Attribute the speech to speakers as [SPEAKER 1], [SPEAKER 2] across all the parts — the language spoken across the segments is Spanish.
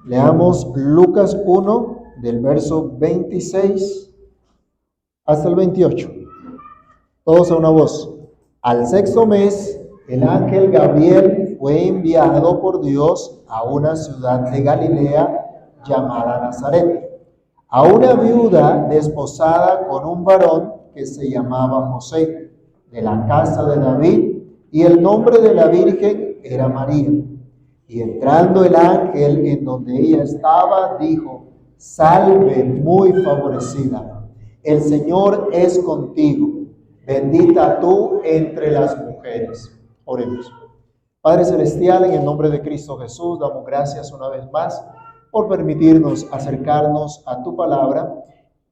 [SPEAKER 1] Leamos Lucas 1, del verso 26 hasta el 28. Todos a una voz. Al sexto mes, el ángel Gabriel fue enviado por Dios a una ciudad de Galilea llamada Nazaret, a una viuda desposada con un varón que se llamaba José, de la casa de David, y el nombre de la virgen era María. Y entrando el ángel en donde ella estaba, dijo: Salve, muy favorecida, el Señor es contigo, bendita tú entre las mujeres. Oremos. Padre Celestial, en el nombre de Cristo Jesús, damos gracias una vez más por permitirnos acercarnos a tu palabra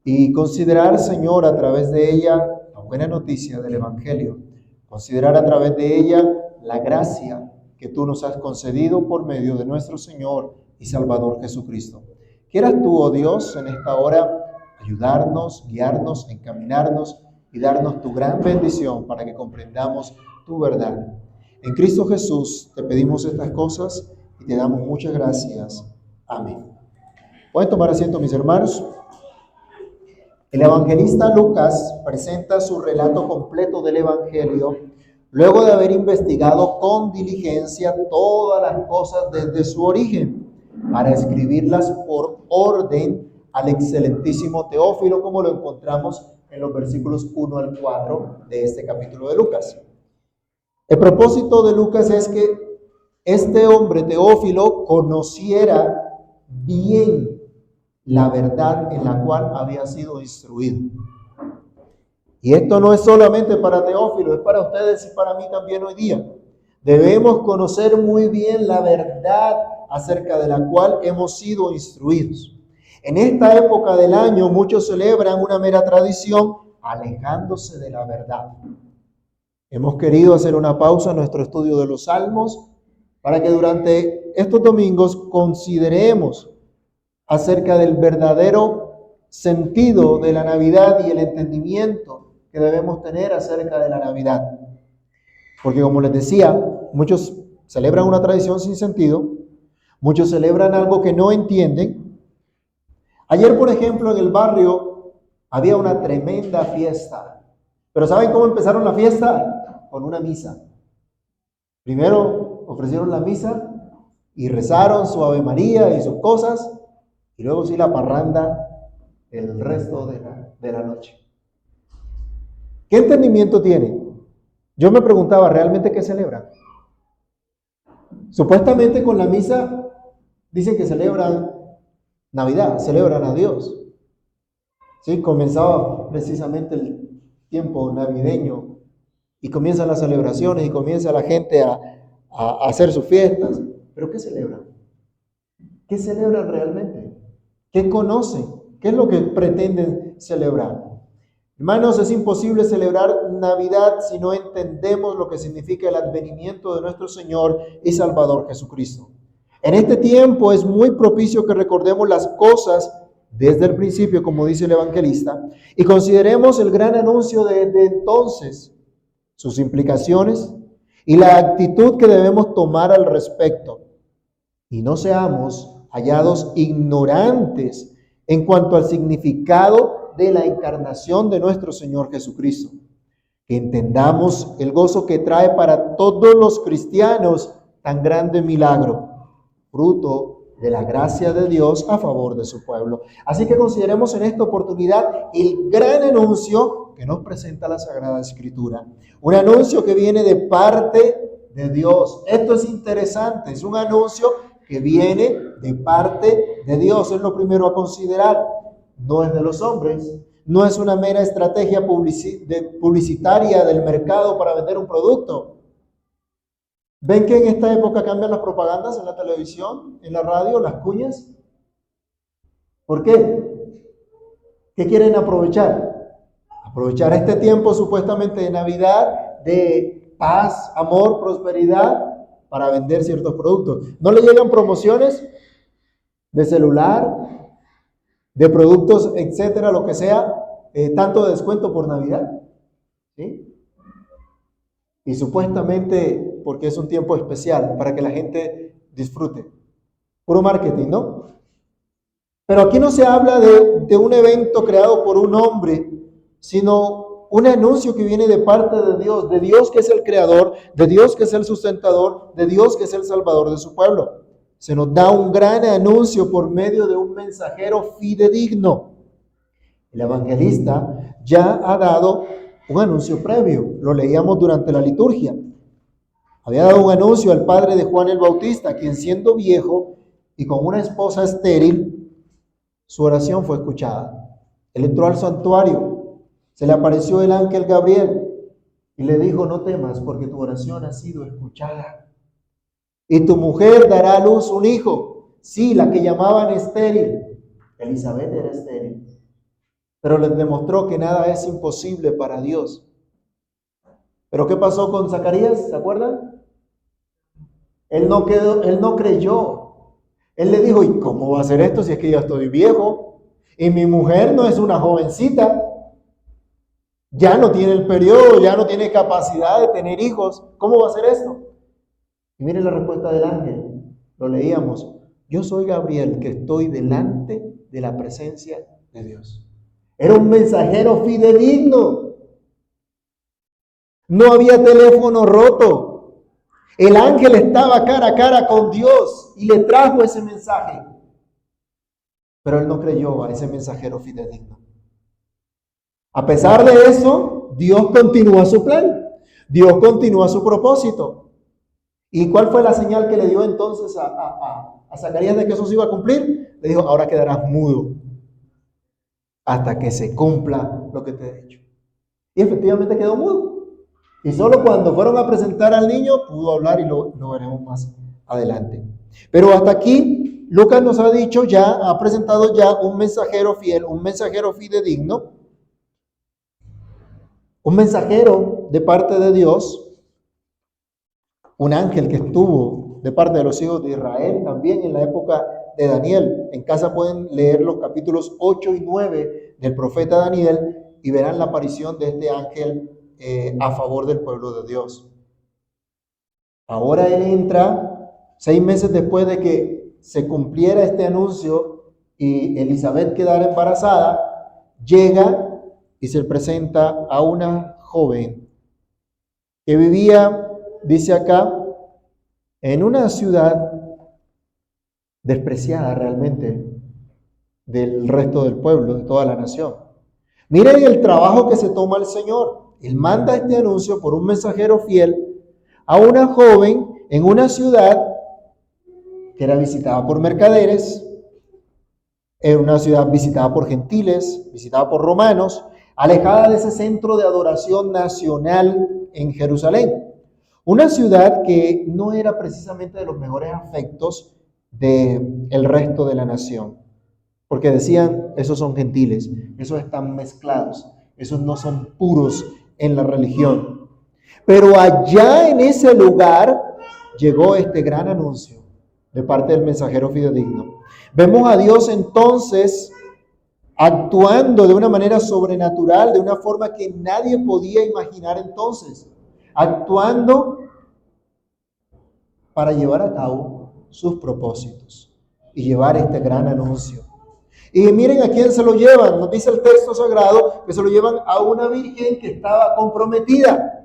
[SPEAKER 1] y considerar, Señor, a través de ella la buena noticia del Evangelio. Considerar a través de ella la gracia que tú nos has concedido por medio de nuestro Señor y Salvador Jesucristo. Quieras tú, oh Dios, en esta hora ayudarnos, guiarnos, encaminarnos y darnos tu gran bendición para que comprendamos tu verdad. En Cristo Jesús te pedimos estas cosas y te damos muchas gracias. Amén. Pueden tomar asiento, mis hermanos. El evangelista Lucas presenta su relato completo del Evangelio luego de haber investigado con diligencia todas las cosas desde su origen, para escribirlas por orden al excelentísimo Teófilo, como lo encontramos en los versículos 1 al 4 de este capítulo de Lucas. El propósito de Lucas es que este hombre, Teófilo, conociera bien la verdad en la cual había sido instruido. Y esto no es solamente para Teófilo, es para ustedes y para mí también hoy día. Debemos conocer muy bien la verdad acerca de la cual hemos sido instruidos. En esta época del año muchos celebran una mera tradición, alejándose de la verdad. Hemos querido hacer una pausa en nuestro estudio de los Salmos para que durante estos domingos consideremos acerca del verdadero sentido de la Navidad y el entendimiento que debemos tener acerca de la Navidad. Porque como les decía, muchos celebran una tradición sin sentido, muchos celebran algo que no entienden. Ayer, por ejemplo, en el barrio había una tremenda fiesta. Pero ¿saben cómo empezaron la fiesta? Con una misa. Primero ofrecieron la misa y rezaron su Ave María y sus cosas, y luego sí la parranda el resto de la noche. ¿Qué entendimiento tienen? Yo me preguntaba, ¿realmente qué celebran? Supuestamente con la misa dicen que celebran Navidad, celebran a Dios. ¿Sí? Comenzaba precisamente el tiempo navideño y comienzan las celebraciones y comienza la gente a hacer sus fiestas. ¿Pero qué celebran? ¿Qué celebran realmente? ¿Qué conocen? ¿Qué es lo que pretenden celebrar? Hermanos, es imposible celebrar Navidad si no entendemos lo que significa el advenimiento de nuestro Señor y Salvador Jesucristo. En este tiempo es muy propicio que recordemos las cosas desde el principio, como dice el evangelista, y consideremos el gran anuncio de entonces, sus implicaciones y la actitud que debemos tomar al respecto. Y no seamos hallados ignorantes en cuanto al significado de la encarnación de nuestro Señor Jesucristo. Que entendamos el gozo que trae para todos los cristianos tan grande milagro, fruto de la gracia de Dios a favor de su pueblo. Así que consideremos en esta oportunidad el gran anuncio que nos presenta la Sagrada Escritura. Un anuncio que viene de parte de Dios. Esto es interesante, es un anuncio que viene de parte de Dios. Es lo primero a considerar. No es de los hombres, no es una mera estrategia publicitaria del mercado para vender un producto. ¿Ven que en esta época cambian las propagandas en la televisión, en la radio, las cuñas? ¿Por qué? ¿Qué quieren aprovechar? Aprovechar este tiempo supuestamente de Navidad, de paz, amor, prosperidad, para vender ciertos productos. ¿No le llegan promociones de celular, de productos, etcétera, lo que sea, tanto de descuento por Navidad? ¿Sí? Y supuestamente porque es un tiempo especial para que la gente disfrute. Puro marketing, ¿no? Pero aquí no se habla de un evento creado por un hombre, sino un anuncio que viene de parte de Dios que es el creador, de Dios que es el sustentador, de Dios que es el salvador de su pueblo. Se nos da un gran anuncio por medio de un mensajero fidedigno. El evangelista ya ha dado un anuncio previo, lo leíamos durante la liturgia. Había dado un anuncio al padre de Juan el Bautista, quien siendo viejo y con una esposa estéril, su oración fue escuchada. Él entró al santuario, se le apareció el ángel Gabriel y le dijo: no temas, porque tu oración ha sido escuchada. Y tu mujer dará a luz un hijo. Sí, la que llamaban estéril. Elizabeth era estéril. Pero les demostró que nada es imposible para Dios. ¿Pero qué pasó con Zacarías? ¿Se acuerdan? Él no creyó. Él le dijo: ¿y cómo va a ser esto si es que yo estoy viejo? Y mi mujer no es una jovencita. Ya no tiene el periodo, ya no tiene capacidad de tener hijos. ¿Cómo va a ser esto? Y miren la respuesta del ángel. Lo leíamos. Yo soy Gabriel, que estoy delante de la presencia de Dios. Era un mensajero fidedigno. No había teléfono roto. El ángel estaba cara a cara con Dios y le trajo ese mensaje. Pero él no creyó a ese mensajero fidedigno. A pesar de eso, Dios continúa su plan. Dios continúa su propósito. ¿Y cuál fue la señal que le dio entonces a Zacarías de que eso se iba a cumplir? Le dijo: ahora quedarás mudo hasta que se cumpla lo que te he dicho. Y efectivamente quedó mudo. Y solo cuando fueron a presentar al niño pudo hablar, y lo veremos más adelante. Pero hasta aquí Lucas nos ha dicho ya, ha presentado ya un mensajero fiel, un mensajero fidedigno, un mensajero de parte de Dios, un ángel que estuvo de parte de los hijos de Israel también en la época de Daniel. En casa pueden leer los capítulos 8 y 9 del profeta Daniel y verán la aparición de este ángel a favor del pueblo de Dios. Ahora él entra 6 meses después de que se cumpliera este anuncio y Elizabeth quedara embarazada, llega y se presenta a una joven que vivía, dice acá, en una ciudad despreciada realmente del resto del pueblo, de toda la nación. Miren el trabajo que se toma el Señor. Él manda este anuncio por un mensajero fiel a una joven en una ciudad que era visitada por mercaderes, en una ciudad visitada por gentiles, visitada por romanos, alejada de ese centro de adoración nacional en Jerusalén. Una ciudad que no era precisamente de los mejores afectos del resto de la nación. Porque decían: esos son gentiles, esos están mezclados, esos no son puros en la religión. Pero allá en ese lugar llegó este gran anuncio de parte del mensajero fidedigno. Vemos a Dios entonces actuando de una manera sobrenatural, de una forma que nadie podía imaginar entonces, actuando para llevar a cabo sus propósitos y llevar este gran anuncio. Y miren a quién se lo llevan. Nos dice el texto sagrado que se lo llevan a una virgen que estaba comprometida.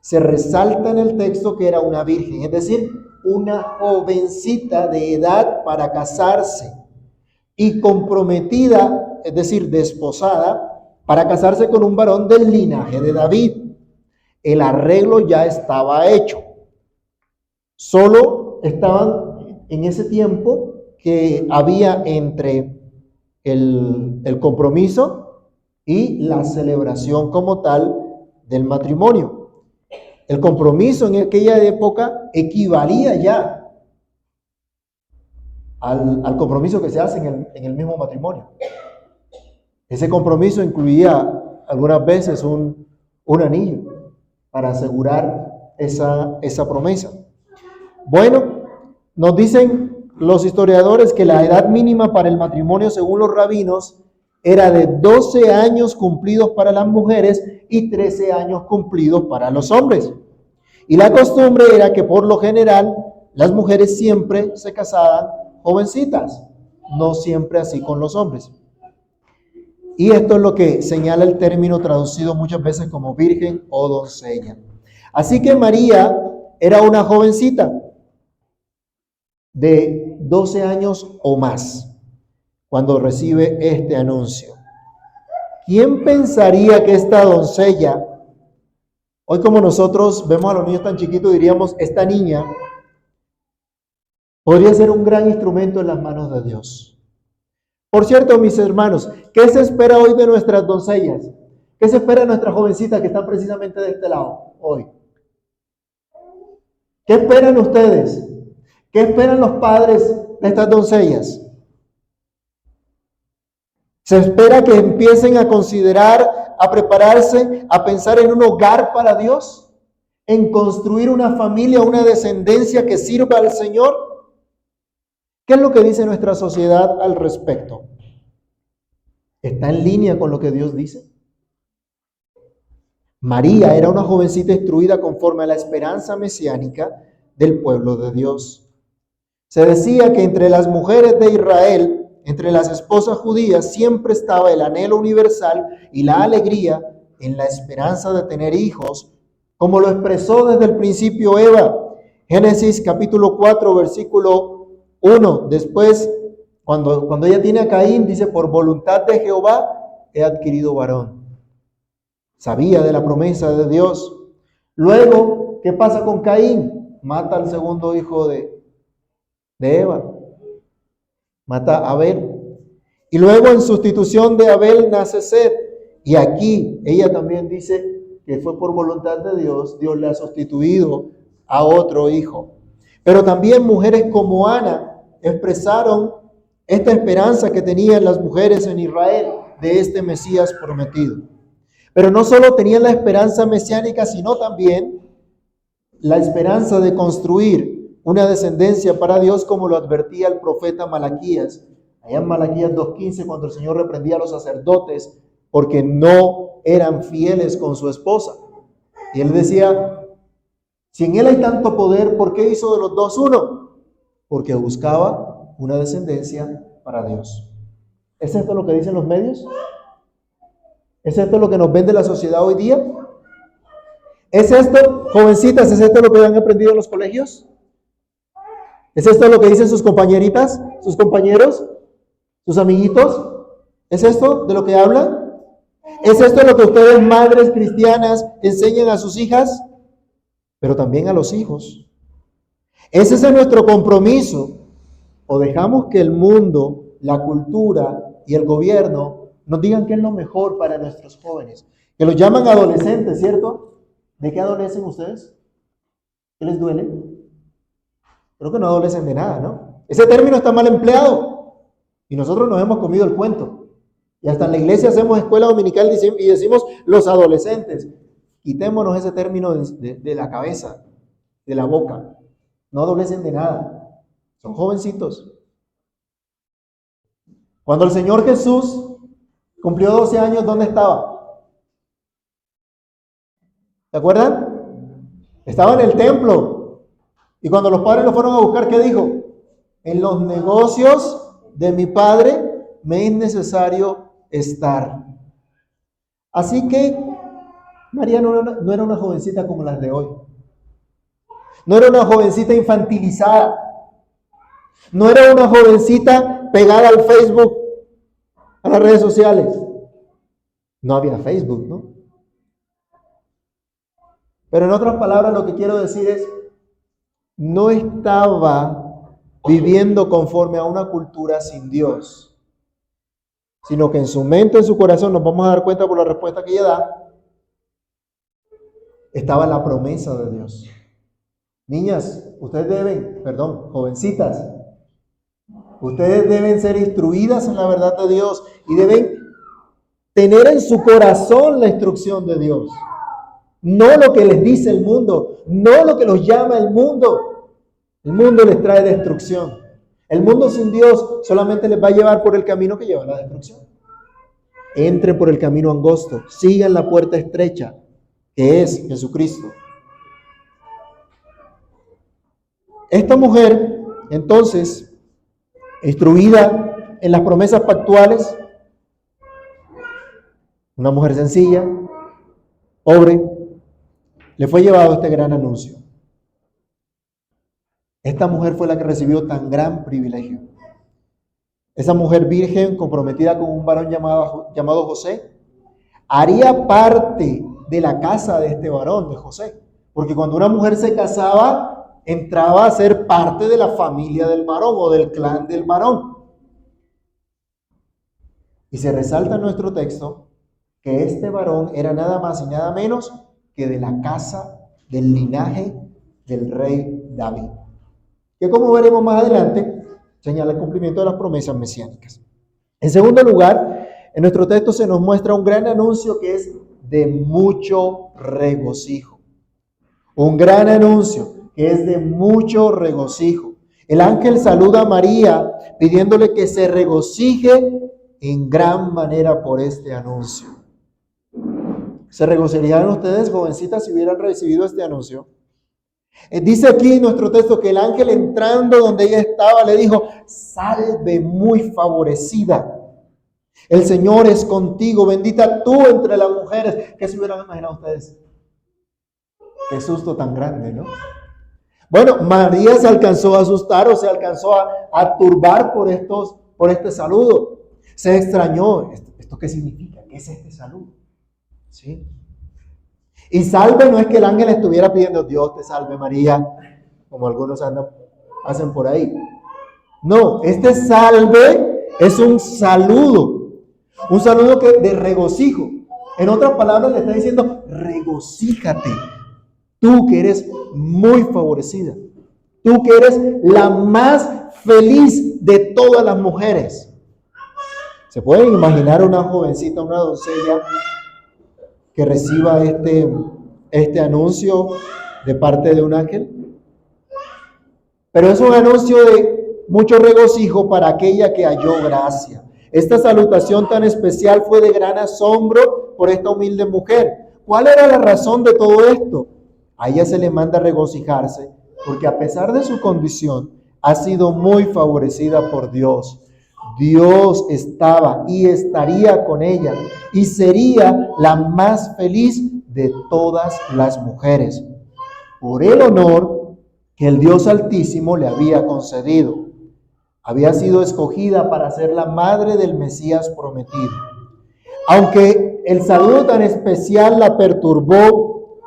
[SPEAKER 1] Se resalta en el texto que era una virgen, es decir, una jovencita de edad para casarse, y comprometida, es decir, desposada, para casarse con un varón del linaje de David. El arreglo ya estaba hecho. Solo estaban en ese tiempo que había entre el compromiso y la celebración como tal del matrimonio. El compromiso en aquella época equivalía ya al compromiso que se hace en el mismo matrimonio. Ese compromiso incluía algunas veces un anillo para asegurar esa promesa. Bueno, nos dicen los historiadores que la edad mínima para el matrimonio, según los rabinos, era de 12 años cumplidos para las mujeres y 13 años cumplidos para los hombres. Y la costumbre era que por lo general las mujeres siempre se casaban jovencitas, no siempre así con los hombres. Y esto es lo que señala el término traducido muchas veces como virgen o doncella. Así que María era una jovencita de 12 años o más cuando recibe este anuncio. ¿Quién pensaría que esta doncella, hoy como nosotros vemos a los niños tan chiquitos, diríamos, esta niña podría ser un gran instrumento en las manos de Dios? Por cierto, mis hermanos, ¿qué se espera hoy de nuestras doncellas? ¿Qué se espera de nuestras jovencitas que están precisamente de este lado hoy? ¿Qué esperan ustedes? ¿Qué esperan los padres de estas doncellas? Se espera que empiecen a considerar, a prepararse, a pensar en un hogar para Dios, en construir una familia, una descendencia que sirva al Señor. ¿Qué es lo que dice nuestra sociedad al respecto? ¿Está en línea con lo que Dios dice? María era una jovencita instruida conforme a la esperanza mesiánica del pueblo de Dios. Se decía que entre las mujeres de Israel, entre las esposas judías, siempre estaba el anhelo universal y la alegría en la esperanza de tener hijos, como lo expresó desde el principio Eva. Génesis capítulo 4, versículo 1. Después, cuando ella tiene a Caín, dice, por voluntad de Jehová he adquirido varón. Sabía de la promesa de Dios. Luego, ¿qué pasa con Caín? Mata al segundo hijo de Eva. Mata a Abel. Y luego en sustitución de Abel nace Set. Y aquí ella también dice que fue por voluntad de Dios, Dios le ha sustituido a otro hijo. Pero también mujeres como Ana expresaron esta esperanza que tenían las mujeres en Israel de este Mesías prometido. Pero no solo tenían la esperanza mesiánica, sino también la esperanza de construir una descendencia para Dios, como lo advertía el profeta Malaquías. Allá en Malaquías 2:15, cuando el Señor reprendía a los sacerdotes porque no eran fieles con su esposa. Y él decía, si en él hay tanto poder, ¿por qué hizo de los dos uno? Porque buscaba una descendencia para Dios. ¿Es esto lo que dicen los medios? ¿Es esto lo que nos vende la sociedad hoy día? ¿Es esto, jovencitas, es esto lo que han aprendido en los colegios? ¿Es esto lo que dicen sus compañeritas, sus compañeros, sus amiguitos? ¿Es esto de lo que hablan? ¿Es esto lo que ustedes, madres cristianas, enseñan a sus hijas? Pero también a los hijos. ¿Ese es nuestro compromiso? ¿O dejamos que el mundo, la cultura y el gobierno nos digan qué es lo mejor para nuestros jóvenes? Que los llaman adolescentes, ¿cierto? ¿De qué adolecen ustedes? ¿Qué les duele? Creo que no adolecen de nada, ¿no? Ese término está mal empleado y nosotros nos hemos comido el cuento. Y hasta en la iglesia hacemos escuela dominical y decimos los adolescentes. Quitémonos ese término de la cabeza, de la boca. No adolecen de nada. Son jovencitos. Cuando el Señor Jesús cumplió 12 años, ¿dónde estaba? ¿Se acuerdan? Estaba en el templo. Y cuando los padres lo fueron a buscar, ¿qué dijo? En los negocios de mi padre me es necesario estar. Así que María no era una jovencita como las de hoy. No era una jovencita infantilizada. No era una jovencita pegada al Facebook, a las redes sociales. No había Facebook, ¿no? Pero en otras palabras, lo que quiero decir es, no estaba viviendo conforme a una cultura sin Dios, sino que en su mente, en su corazón, nos vamos a dar cuenta por la respuesta que ella da, estaba la promesa de Dios. Niñas, jovencitas, ustedes deben ser instruidas en la verdad de Dios y deben tener en su corazón la instrucción de Dios. No lo que les dice el mundo, no lo que los llama el mundo. El mundo les trae destrucción. El mundo sin Dios solamente les va a llevar por el camino que lleva a la destrucción. Entren por el camino angosto, sigan la puerta estrecha, que es Jesucristo. Esta mujer, entonces, instruida en las promesas pactuales, una mujer sencilla, pobre, le fue llevado este gran anuncio. Esta mujer fue la que recibió tan gran privilegio. Esa mujer virgen comprometida con un varón llamado José, haría parte de la casa de este varón, de José. Porque cuando una mujer se casaba, entraba a ser parte de la familia del varón o del clan del varón. Y se resalta en nuestro texto que este varón era nada más y nada menos que de la casa, del linaje del rey David, que como veremos más adelante, señala el cumplimiento de las promesas mesiánicas. En segundo lugar, en nuestro texto se nos muestra un gran anuncio que es de mucho regocijo. Un gran anuncio que es de mucho regocijo. El ángel saluda a María pidiéndole que se regocije en gran manera por este anuncio. ¿Se regocijarían ustedes, jovencitas, si hubieran recibido este anuncio? Dice aquí en nuestro texto que el ángel, entrando donde ella estaba, le dijo: salve muy favorecida, el Señor es contigo, bendita tú entre las mujeres. ¿Qué se hubieran imaginado ustedes? Qué susto tan grande, ¿no? Bueno, María se alcanzó a asustar o se alcanzó a turbar por este saludo. Se extrañó. ¿Esto qué significa? ¿Qué es este saludo? ¿Sí? Y salve no es que el ángel estuviera pidiendo: Dios te salve María, como algunos hacen por ahí. No, este salve es un saludo de regocijo. En otras palabras le está diciendo: regocíjate, tú que eres muy favorecida, tú que eres la más feliz de todas las mujeres. ¿Se pueden imaginar una jovencita, una doncella que reciba este anuncio de parte de un ángel? Pero es un anuncio de mucho regocijo para aquella que halló gracia. Esta salutación tan especial fue de gran asombro por esta humilde mujer. ¿Cuál era la razón de todo esto? A ella se le manda regocijarse porque, a pesar de su condición, ha sido muy favorecida por Dios. Dios estaba y estaría con ella y sería la más feliz de todas las mujeres por el honor que el Dios Altísimo le había concedido. Había sido escogida para ser la madre del Mesías prometido. Aunque el saludo tan especial la perturbó,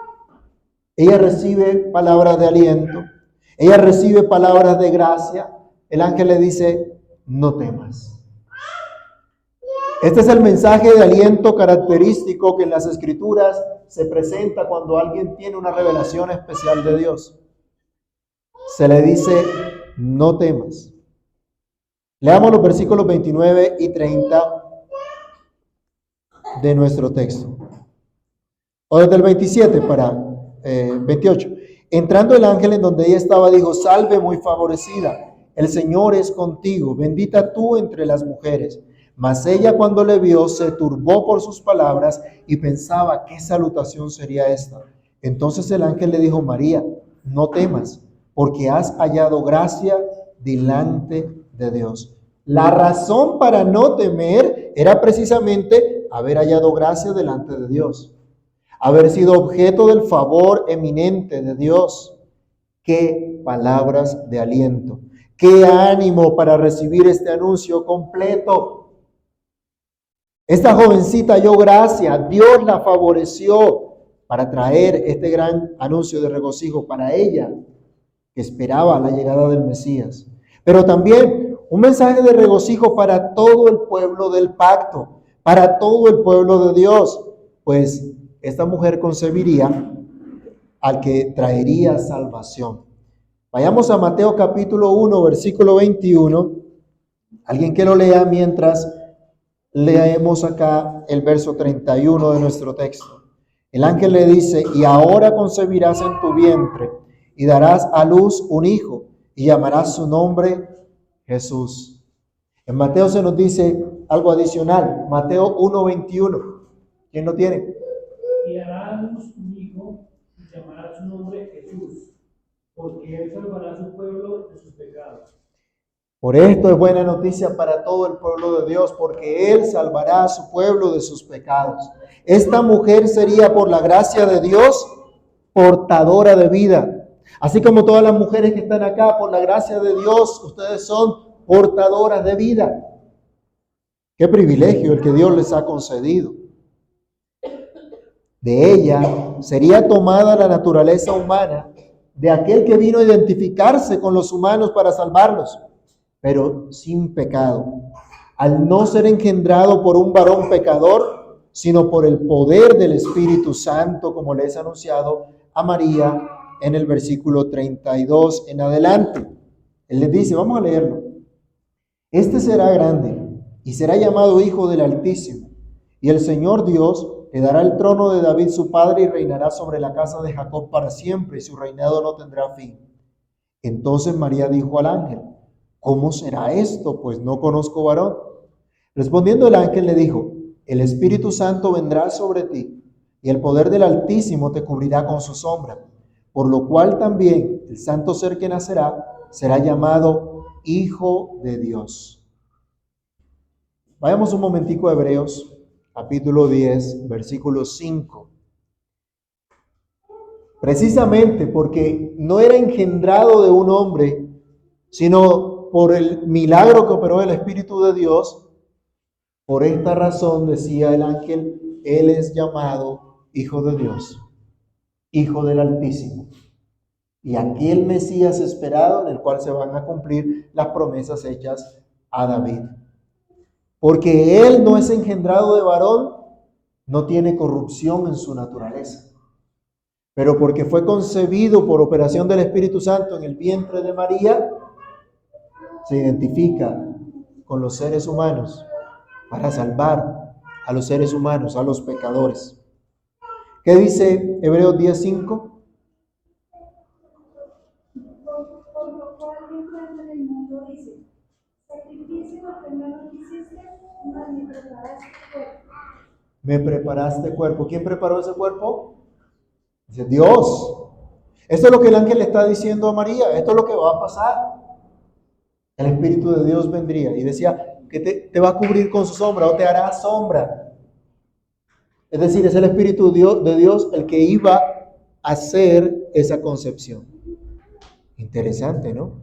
[SPEAKER 1] ella recibe palabras de aliento, ella recibe palabras de gracia. El ángel le dice: no temas. Este es el mensaje de aliento característico que en las Escrituras se presenta cuando alguien tiene una revelación especial de Dios. Se le dice: no temas. Leamos los versículos 29 y 30 de nuestro texto. O desde el 27 para 28. Entrando el ángel en donde ella estaba, dijo: salve muy favorecida, el Señor es contigo, bendita tú entre las mujeres. Mas ella, cuando le vio, se turbó por sus palabras y pensaba: ¿qué salutación sería esta? Entonces el ángel le dijo: María, no temas, porque has hallado gracia delante de Dios. La razón para no temer era precisamente haber hallado gracia delante de Dios, haber sido objeto del favor eminente de Dios. Qué palabras de aliento, qué ánimo para recibir este anuncio completo. Esta jovencita halló gracia, Dios la favoreció para traer este gran anuncio de regocijo para ella, que esperaba la llegada del Mesías. Pero también un mensaje de regocijo para todo el pueblo del pacto, para todo el pueblo de Dios, pues esta mujer concebiría al que traería salvación. Vayamos a Mateo capítulo 1, versículo 21. Alguien que lo lea mientras leemos acá el verso 31 de nuestro texto. El ángel le dice: y ahora concebirás en tu vientre y darás a luz un hijo y llamarás su nombre Jesús. En Mateo se nos dice algo adicional. Mateo 1:21. ¿Quién lo tiene?
[SPEAKER 2] Y dará a luz un hijo y llamará su nombre Jesús, porque él salvará a su pueblo de sus pecados.
[SPEAKER 1] Por esto es buena noticia para todo el pueblo de Dios, porque Él salvará a su pueblo de sus pecados. Esta mujer sería, por la gracia de Dios, portadora de vida. Así como todas las mujeres que están acá, por la gracia de Dios, ustedes son portadoras de vida. Qué privilegio el que Dios les ha concedido. De ella sería tomada la naturaleza humana de aquel que vino a identificarse con los humanos para salvarlos, pero sin pecado, al no ser engendrado por un varón pecador, sino por el poder del Espíritu Santo, como les he anunciado a María en el versículo 32 en adelante. Él les dice, vamos a leerlo. Este será grande y será llamado Hijo del Altísimo, y el Señor Dios le dará el trono de David su padre y reinará sobre la casa de Jacob para siempre, y su reinado no tendrá fin. Entonces María dijo al ángel, ¿cómo será esto? Pues no conozco varón. Respondiendo el ángel le dijo, el Espíritu Santo vendrá sobre ti, y el poder del Altísimo te cubrirá con su sombra, por lo cual también el santo ser que nacerá será llamado Hijo de Dios. Vayamos un momentico a Hebreos, capítulo 10, versículo 5. Precisamente porque no era engendrado de un hombre, sino por el milagro que operó el Espíritu de Dios, por esta razón, decía el ángel, Él es llamado Hijo de Dios, Hijo del Altísimo. Y aquí el Mesías esperado, en el cual se van a cumplir las promesas hechas a David. Porque Él no es engendrado de varón, no tiene corrupción en su naturaleza. Pero porque fue concebido por operación del Espíritu Santo en el vientre de María, se identifica con los seres humanos para salvar a los seres humanos, a los pecadores. ¿Qué dice Hebreos 10:5?
[SPEAKER 3] Por lo cual entrando en el mundo dice, sacrificio lo que no quisiste, mas me preparaste cuerpo.
[SPEAKER 1] Me preparaste cuerpo. ¿Quién preparó ese cuerpo? Dice Dios. Esto es lo que el ángel le está diciendo a María. Esto es lo que va a pasar. El Espíritu de Dios vendría y decía que te va a cubrir con su sombra o te hará sombra. Es decir, es el Espíritu de Dios el que iba a hacer esa concepción. Interesante, ¿no?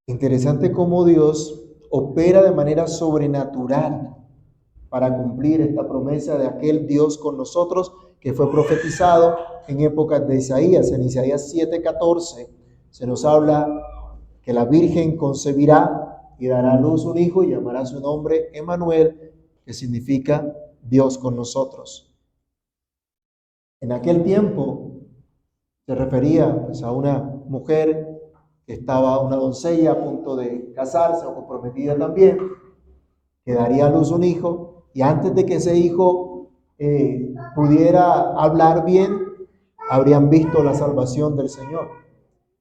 [SPEAKER 1] Interesante cómo Dios opera de manera sobrenatural para cumplir esta promesa de aquel Dios con nosotros que fue profetizado en épocas de Isaías. En Isaías 7:14 se nos habla que la Virgen concebirá y dará a luz un hijo y llamará su nombre Emmanuel, que significa Dios con nosotros. En aquel tiempo se refería pues, a una mujer que estaba, una doncella a punto de casarse o comprometida también, que daría a luz un hijo, y antes de que ese hijo pudiera hablar bien, habrían visto la salvación del Señor.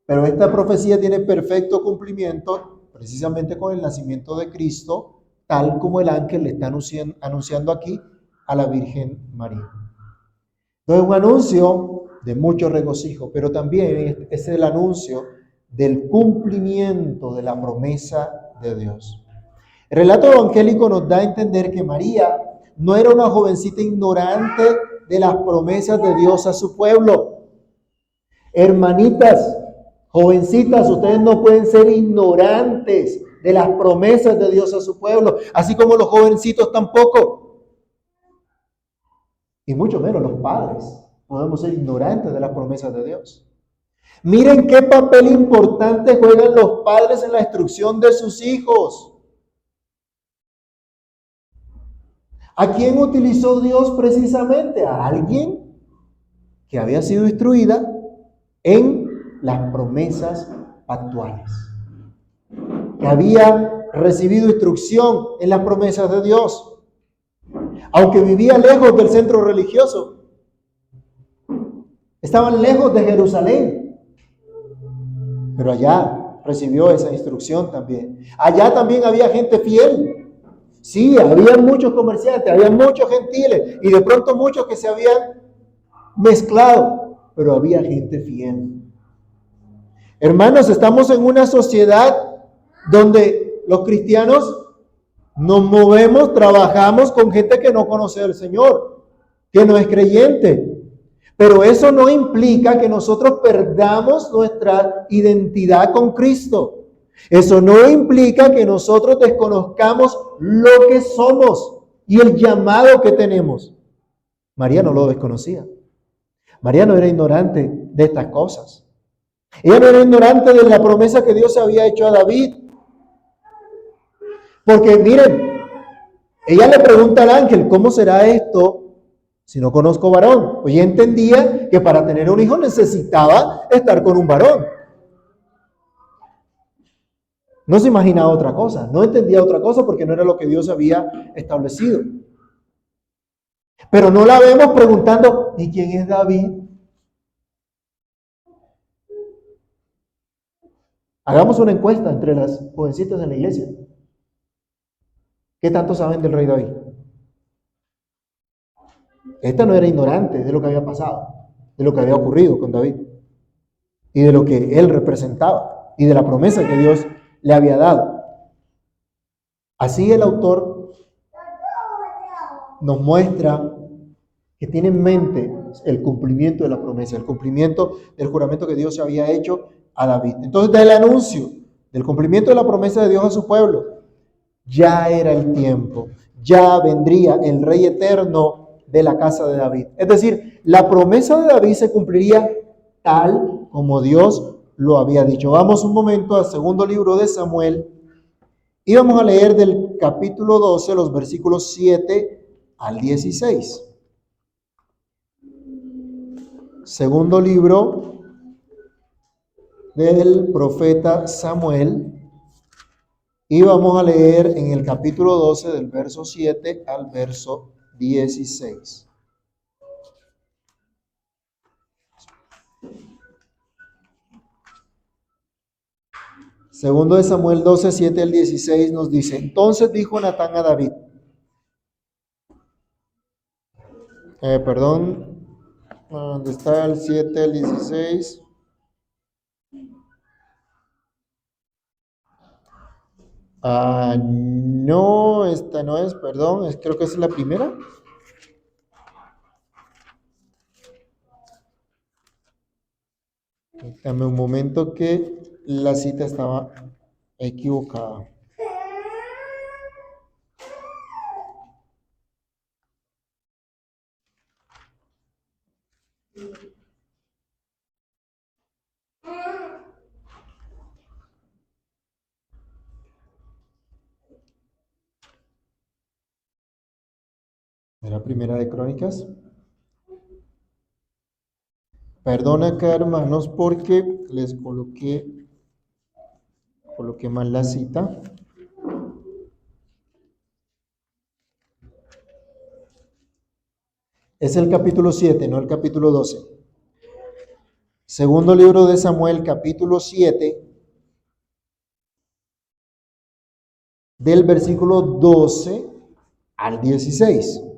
[SPEAKER 1] Pero esta profecía tiene perfecto cumplimiento precisamente con el nacimiento de Cristo, tal como el ángel le está anunciando aquí a la Virgen María. Entonces, un anuncio de mucho regocijo, pero también es el anuncio del cumplimiento de la promesa de Dios. El relato evangélico nos da a entender que María no era una jovencita ignorante de las promesas de Dios a su pueblo. Hermanitas, jovencitas, ustedes no pueden ser ignorantes de las promesas de Dios a su pueblo, así como los jovencitos tampoco. Y mucho menos los padres podemos ser ignorantes de las promesas de Dios. Miren qué papel importante juegan los padres en la instrucción de sus hijos. ¿A quién utilizó Dios precisamente? A alguien que había sido instruida en las promesas actuales, que había recibido instrucción en las promesas de Dios, aunque vivía lejos del centro religioso. Estaban lejos de Jerusalén, pero allá recibió esa instrucción también. Allá también había gente fiel. Sí, había muchos comerciantes, había muchos gentiles y de pronto muchos que se habían mezclado, pero había gente fiel. Hermanos, estamos en una sociedad donde los cristianos nos movemos, trabajamos con gente que no conoce al Señor, que no es creyente. Pero eso no implica que nosotros perdamos nuestra identidad con Cristo. Eso no implica que nosotros desconozcamos lo que somos y el llamado que tenemos. María no lo desconocía. María no era ignorante de estas cosas. Ella no era ignorante de la promesa que Dios había hecho a David. Porque miren, ella le pregunta al ángel, ¿cómo será esto si no conozco varón? Pues ella entendía que para tener un hijo necesitaba estar con un varón. No se imaginaba otra cosa, no entendía otra cosa porque no era lo que Dios había establecido. Pero no la vemos preguntando, ¿y quién es David? Hagamos una encuesta entre las jovencitas en la iglesia. ¿Qué tanto saben del rey David? Esta no era ignorante de lo que había pasado, de lo que había ocurrido con David y de lo que él representaba y de la promesa que Dios le había dado. Así el autor nos muestra que tiene en mente el cumplimiento de la promesa, el cumplimiento del juramento que Dios había hecho a David. Entonces, del anuncio del cumplimiento de la promesa de Dios a su pueblo, ya era el tiempo, ya vendría el Rey eterno de la casa de David. Es decir, la promesa de David se cumpliría tal como Dios lo había dicho. Vamos un momento al segundo libro de Samuel y vamos a leer del capítulo 12, los versículos 7 al 16. Segundo libro del profeta Samuel. Y vamos a leer en el capítulo 12 del verso 7 al verso 16. Segundo de Samuel 12, 7 al 16 nos dice, entonces dijo Natán a David, ¿dónde está el 7 al 16? No, esta no es, perdón, creo que es la primera. Dame un momento que la cita estaba equivocada. ¿Era primera de Crónicas? Perdona acá, hermanos, porque les coloqué mal la cita. Es el capítulo 7, no el capítulo 12. Segundo libro de Samuel, capítulo 7, del versículo 12 al 16.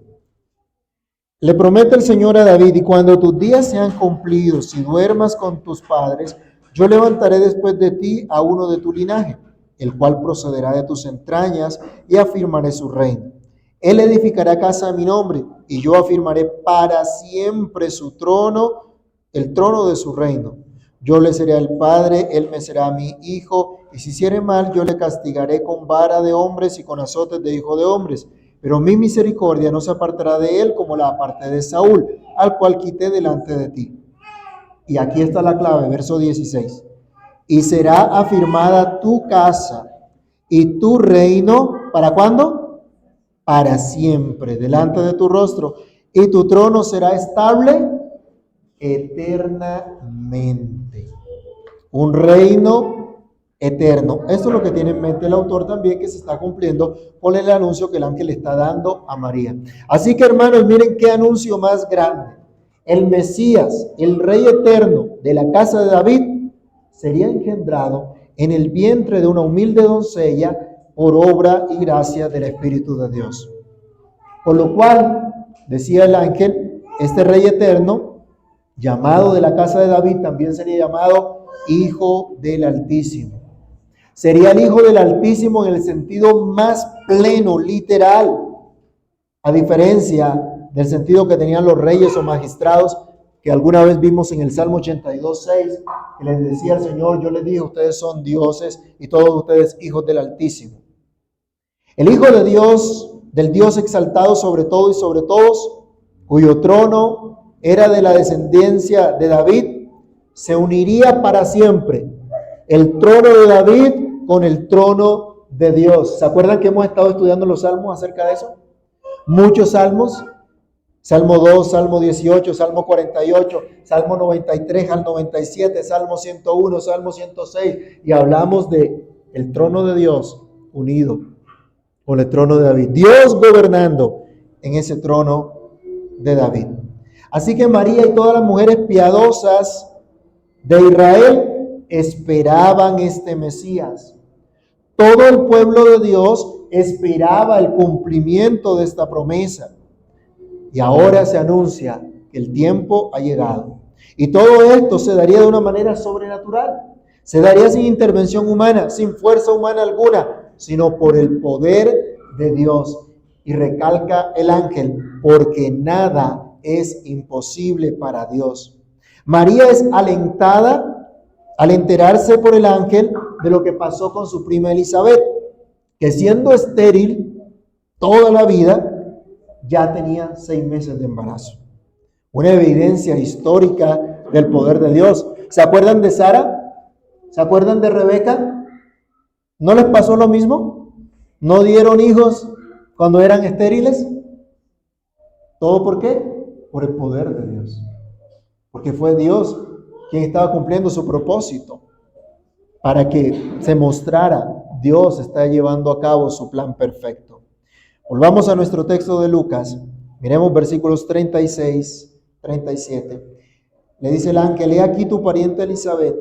[SPEAKER 1] Le promete el Señor a David, y cuando tus días sean cumplidos y duermas con tus padres, yo levantaré después de ti a uno de tu linaje, el cual procederá de tus entrañas, y afirmaré su reino. Él edificará casa a mi nombre, y yo afirmaré para siempre su trono, el trono de su reino. Yo le seré el padre, él me será mi hijo, y si hiciere mal, yo le castigaré con vara de hombres y con azotes de hijo de hombres. Pero mi misericordia no se apartará de él como la aparté de Saúl, al cual quité delante de ti. Y aquí está la clave, verso 16. Y será afirmada tu casa y tu reino, ¿para cuándo? Para siempre, delante de tu rostro. Y tu trono será estable eternamente. Un reino eterno. Esto es lo que tiene en mente el autor también, que se está cumpliendo con el anuncio que el ángel está dando a María. Así que, hermanos, miren qué anuncio más grande. El Mesías, el Rey eterno de la casa de David, sería engendrado en el vientre de una humilde doncella por obra y gracia del Espíritu de Dios. Por lo cual, decía el ángel, este Rey eterno, llamado de la casa de David, también sería llamado Hijo del Altísimo. Sería el Hijo del Altísimo en el sentido más pleno, literal, a diferencia del sentido que tenían los reyes o magistrados que alguna vez vimos en el Salmo 82:6, que les decía el Señor: yo les dije, ustedes son dioses y todos ustedes hijos del Altísimo. El Hijo de Dios, del Dios exaltado sobre todo y sobre todos, cuyo trono era de la descendencia de David, se uniría para siempre el trono de David con el trono de Dios. ¿Se acuerdan que hemos estado estudiando los salmos acerca de eso? Muchos salmos: Salmo 2, Salmo 18, Salmo 48, Salmo 93 al 97, Salmo 101, Salmo 106, y hablamos de el trono de Dios unido con el trono de David, Dios gobernando en ese trono de David. Así que María y todas las mujeres piadosas de Israel esperaban este Mesías. Todo el pueblo de Dios esperaba el cumplimiento de esta promesa. Y ahora se anuncia que el tiempo ha llegado. Y todo esto se daría de una manera sobrenatural. Se daría sin intervención humana, sin fuerza humana alguna, sino por el poder de Dios. Y recalca el ángel: porque nada es imposible para Dios. María es alentada al enterarse por el ángel de lo que pasó con su prima Elizabeth, que siendo estéril toda la vida, ya tenía 6 meses de embarazo. Una evidencia histórica del poder de Dios. ¿Se acuerdan de Sara? ¿Se acuerdan de Rebeca? ¿No les pasó lo mismo? ¿No dieron hijos cuando eran estériles? ¿Todo por qué? Por el poder de Dios. Porque fue Dios quien estaba cumpliendo su propósito para que se mostrara: Dios está llevando a cabo su plan perfecto. Volvamos a nuestro texto de Lucas. Miremos versículos 36, 37. Le dice el ángel: he aquí tu pariente Elizabeth.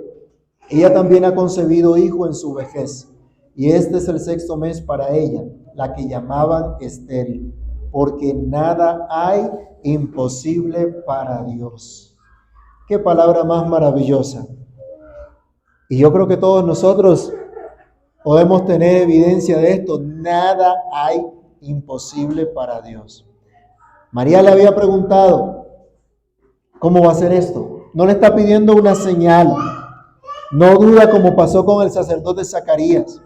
[SPEAKER 1] Ella también ha concebido hijo en su vejez. Y este es el 6º mes para ella, la que llamaban estéril, porque nada hay imposible para Dios. Qué palabra más maravillosa. Y yo creo que todos nosotros podemos tener evidencia de esto. Nada hay imposible para Dios. María le había preguntado: ¿cómo va a ser esto? No le está pidiendo una señal. No duda, como pasó con el sacerdote Zacarías.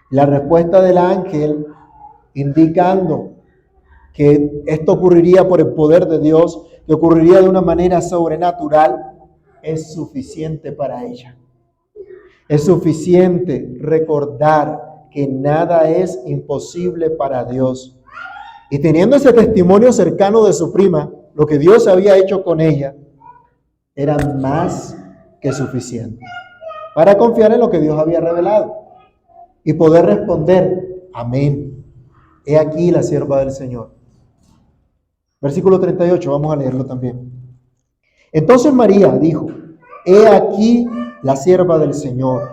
[SPEAKER 1] La respuesta del ángel, indicando que esto ocurriría por el poder de Dios, que ocurriría de una manera sobrenatural, es suficiente para ella. Es suficiente recordar que nada es imposible para Dios. Y teniendo ese testimonio cercano de su prima, lo que Dios había hecho con ella era más que suficiente para confiar en lo que Dios había revelado y poder responder: amén, he aquí la sierva del Señor. Versículo 38, vamos a leerlo también. Entonces María dijo: he aquí la sierva del Señor,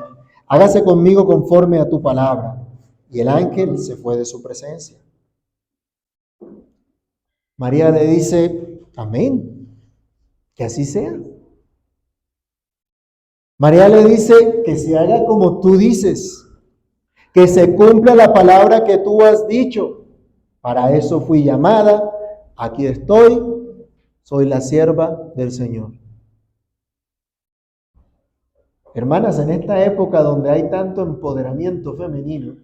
[SPEAKER 1] hágase conmigo conforme a tu palabra. Y el ángel se fue de su presencia. María le dice: amén, que así sea. María le dice: que se haga como tú dices, que se cumpla la palabra que tú has dicho. Para eso fui llamada, aquí estoy, soy la sierva del Señor. Hermanas, en esta época donde hay tanto empoderamiento femenino,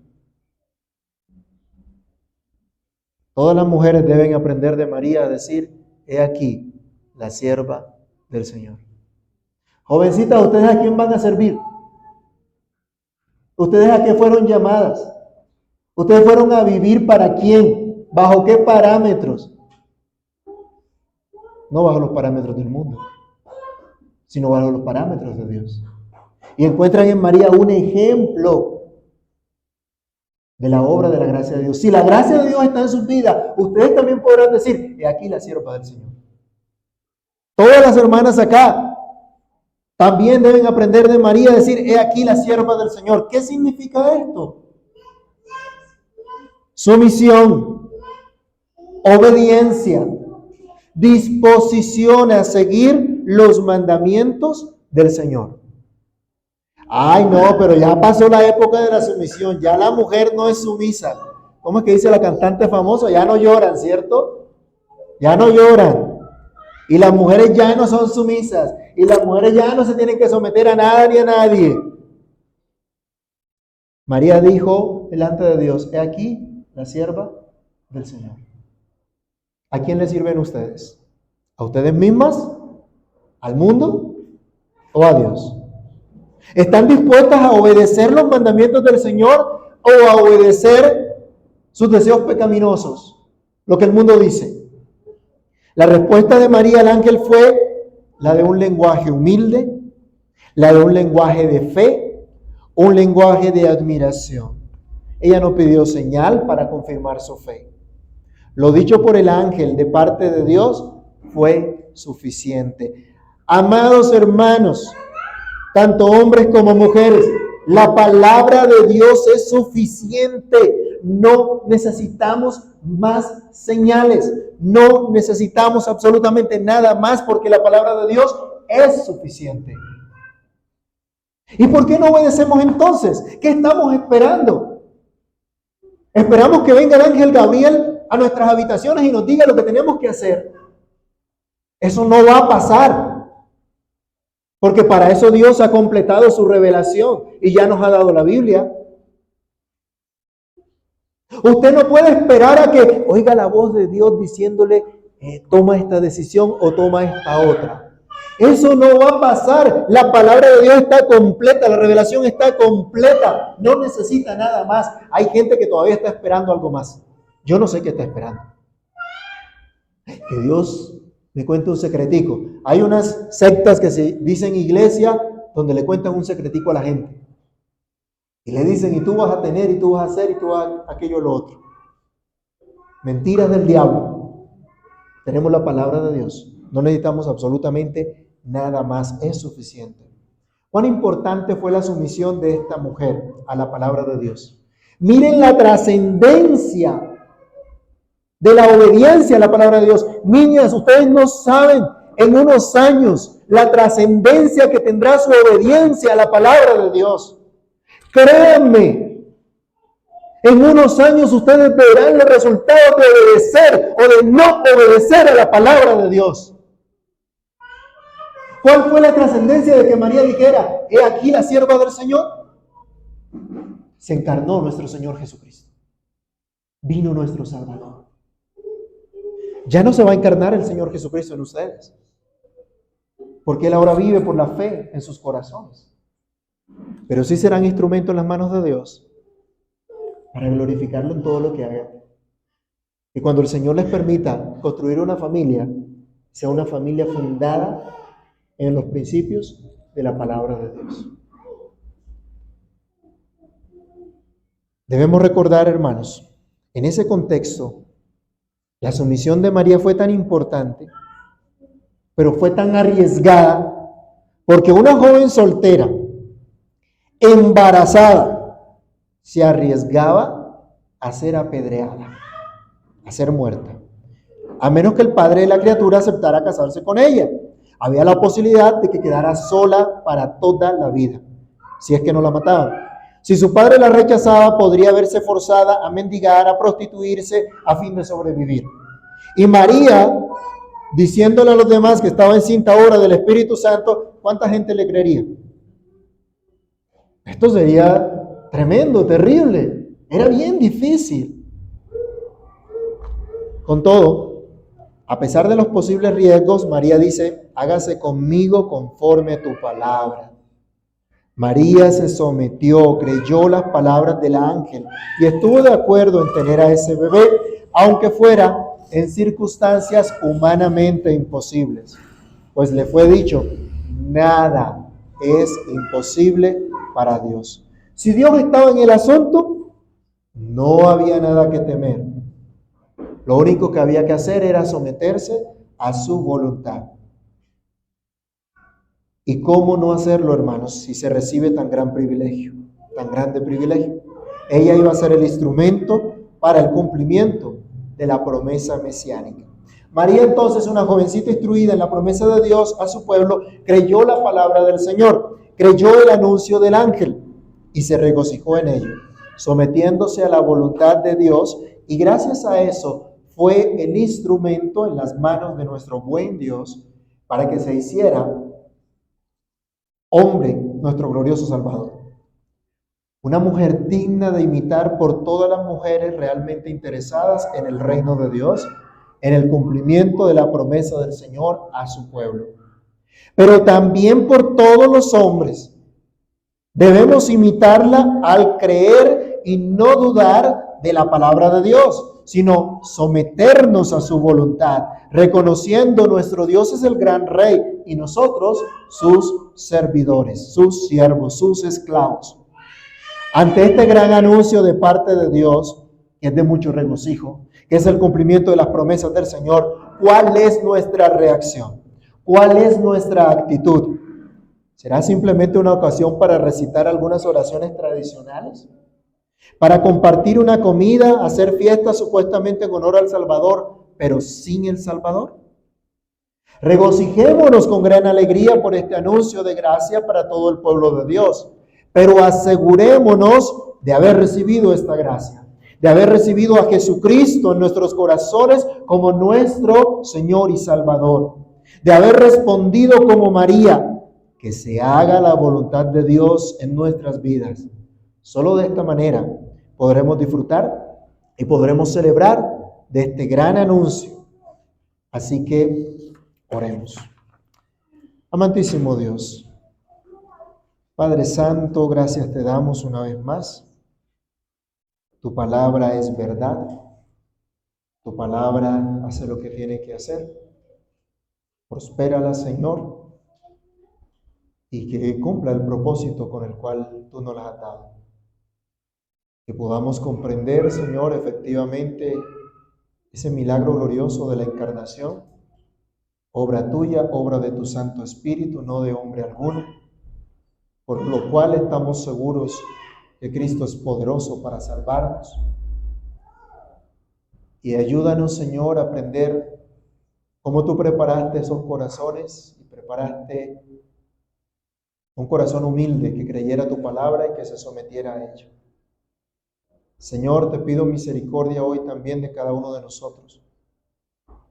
[SPEAKER 1] todas las mujeres deben aprender de María a decir: he aquí la sierva del Señor. Jovencitas, ¿ustedes a quién van a servir? ¿Ustedes a qué fueron llamadas? ¿Ustedes fueron a vivir para quién? ¿Bajo qué parámetros? No bajo los parámetros del mundo, sino bajo los parámetros de Dios. Y encuentran en María un ejemplo de la obra de la gracia de Dios. Si la gracia de Dios está en sus vidas, ustedes también podrán decir: he aquí la sierva del Señor. Todas las hermanas acá también deben aprender de María a decir: he aquí la sierva del Señor. ¿Qué significa esto? Sumisión, obediencia, disposición a seguir los mandamientos del Señor. Ay, no, pero ya pasó la época de la sumisión. Ya la mujer no es sumisa. ¿Cómo es que dice la cantante famosa? Ya no lloran, ¿cierto? Ya no lloran. Y las mujeres ya no son sumisas. Y las mujeres ya no se tienen que someter a nada ni a nadie. María dijo delante de Dios: he aquí la sierva del Señor. ¿A quién le sirven ustedes? ¿A ustedes mismas? ¿Al mundo? ¿O a Dios? ¿Están dispuestas a obedecer los mandamientos del Señor o a obedecer sus deseos pecaminosos? Lo que el mundo dice. La respuesta de María al ángel fue la de un lenguaje humilde, la de un lenguaje de fe, un lenguaje de admiración. Ella no pidió señal para confirmar su fe. Lo dicho por el ángel de parte de Dios fue suficiente. Amados hermanos, tanto hombres como mujeres, la palabra de Dios es suficiente. No necesitamos más señales. No necesitamos absolutamente nada más porque la palabra de Dios es suficiente. ¿Y por qué no obedecemos entonces? ¿Qué estamos esperando? Esperamos que venga el ángel Gabriel a nuestras habitaciones y nos diga lo que tenemos que hacer. Eso no va a pasar. Porque para eso Dios ha completado su revelación y ya nos ha dado la Biblia. Usted no puede esperar a que oiga la voz de Dios diciéndole, toma esta decisión o toma esta otra. Eso no va a pasar. La palabra de Dios está completa, la revelación está completa. No necesita nada más. Hay gente que todavía está esperando algo más. Yo no sé qué está esperando. Que Dios me cuente un secretico. Hay unas sectas que se dicen iglesia donde le cuentan un secretico a la gente. Y le dicen, y tú vas a tener, y tú vas a hacer, y tú vas a aquello lo otro. Mentiras del diablo. Tenemos la palabra de Dios. No necesitamos absolutamente nada más. Es suficiente. ¿Cuán importante fue la sumisión de esta mujer a la palabra de Dios? Miren la trascendencia de la obediencia a la palabra de Dios. Niñas, ustedes no saben en unos años la trascendencia que tendrá su obediencia a la palabra de Dios. Créanme, en unos años ustedes verán los resultados de obedecer o de no obedecer a la palabra de Dios. ¿Cuál fue la trascendencia de que María dijera, he aquí la sierva del Señor? Se encarnó nuestro Señor Jesucristo. Vino nuestro Salvador. Ya no se va a encarnar el Señor Jesucristo en ustedes, porque Él ahora vive por la fe en sus corazones. Pero sí serán instrumentos en las manos de Dios para glorificarlo en todo lo que hagan. Y cuando el Señor les permita construir una familia, sea una familia fundada en los principios de la palabra de Dios. Debemos recordar, hermanos, en ese contexto, la sumisión de María fue tan importante, pero fue tan arriesgada, porque una joven soltera, embarazada, se arriesgaba a ser apedreada, a ser muerta, a menos que el padre de la criatura aceptara casarse con ella. Había la posibilidad de que quedara sola para toda la vida, si es que no la mataban. Si su padre la rechazaba, podría verse forzada a mendigar, a prostituirse, a fin de sobrevivir. Y María, diciéndole a los demás que estaba encinta ahora del Espíritu Santo, ¿cuánta gente le creería? Esto sería tremendo, terrible. Era bien difícil. Con todo, a pesar de los posibles riesgos, María dice, hágase conmigo conforme a tu palabra. María se sometió, creyó las palabras del ángel y estuvo de acuerdo en tener a ese bebé, aunque fuera en circunstancias humanamente imposibles. Pues le fue dicho, nada es imposible para Dios. Si Dios estaba en el asunto, no había nada que temer. Lo único que había que hacer era someterse a su voluntad. ¿Y cómo no hacerlo, hermanos, si se recibe tan gran privilegio, tan grande privilegio? Ella iba a ser el instrumento para el cumplimiento de la promesa mesiánica. María, entonces, una jovencita instruida en la promesa de Dios a su pueblo, creyó la palabra del Señor. creyó el anuncio del ángel y se regocijó en ello, sometiéndose a la voluntad de Dios, y gracias a eso fue el instrumento en las manos de nuestro buen Dios para que se hiciera hombre nuestro glorioso Salvador. Una mujer digna de imitar por todas las mujeres realmente interesadas en el reino de Dios, en el cumplimiento de la promesa del Señor a su pueblo. Pero también por todos los hombres. Debemos imitarla al creer y no dudar de la palabra de Dios, sino someternos a su voluntad, reconociendo nuestro Dios es el gran Rey y nosotros sus servidores, sus siervos, sus esclavos. Ante este gran anuncio de parte de Dios, que es de mucho regocijo, que es el cumplimiento de las promesas del Señor, ¿cuál es nuestra reacción? ¿Cuál es nuestra actitud? ¿Será simplemente una ocasión para recitar algunas oraciones tradicionales? ¿Para compartir una comida, hacer fiestas supuestamente en honor al Salvador, pero sin el Salvador? Regocijémonos con gran alegría por este anuncio de gracia para todo el pueblo de Dios, pero asegurémonos de haber recibido esta gracia, de haber recibido a Jesucristo en nuestros corazones como nuestro Señor y Salvador, de haber respondido como María, que se haga la voluntad de Dios en nuestras vidas. Solo de esta manera podremos disfrutar y podremos celebrar de este gran anuncio. Así que oremos. Amantísimo Dios, Padre Santo, gracias te damos una vez más. Tu palabra es verdad. Tu palabra hace lo que tiene que hacer. Prospérala, Señor, y que cumpla el propósito con el cual tú nos la has dado. Que podamos comprender, Señor, efectivamente ese milagro glorioso de la encarnación, obra tuya, obra de tu Santo Espíritu, no de hombre alguno, por lo cual estamos seguros que Cristo es poderoso para salvarnos. Y ayúdanos, Señor, a aprender cómo tú preparaste esos corazones y preparaste un corazón humilde que creyera tu palabra y que se sometiera a ella. Señor, te pido misericordia hoy también de cada uno de nosotros,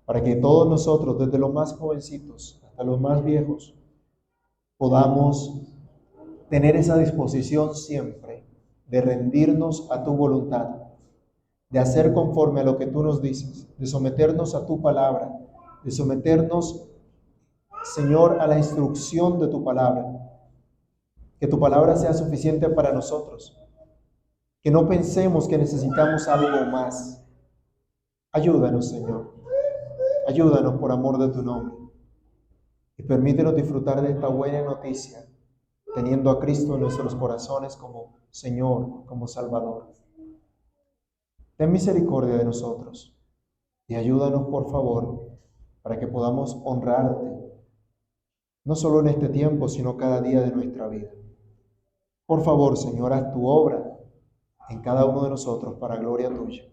[SPEAKER 1] para que todos nosotros, desde los más jovencitos hasta los más viejos, podamos tener esa disposición siempre de rendirnos a tu voluntad, de hacer conforme a lo que tú nos dices, de someternos a tu palabra, de someternos, Señor, a la instrucción de tu palabra. Que tu palabra sea suficiente para nosotros. Que no pensemos que necesitamos algo más. Ayúdanos, Señor. Ayúdanos por amor de tu nombre. Y permítenos disfrutar de esta buena noticia, teniendo a Cristo en nuestros corazones como Señor, como Salvador. Ten misericordia de nosotros y ayúdanos, por favor, para que podamos honrarte, no solo en este tiempo, sino cada día de nuestra vida. Por favor, Señor, haz tu obra en cada uno de nosotros para gloria tuya.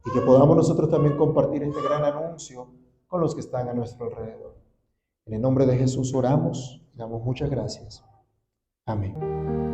[SPEAKER 1] Y que podamos nosotros también compartir este gran anuncio con los que están a nuestro alrededor. En el nombre de Jesús oramos y damos muchas gracias. Amén.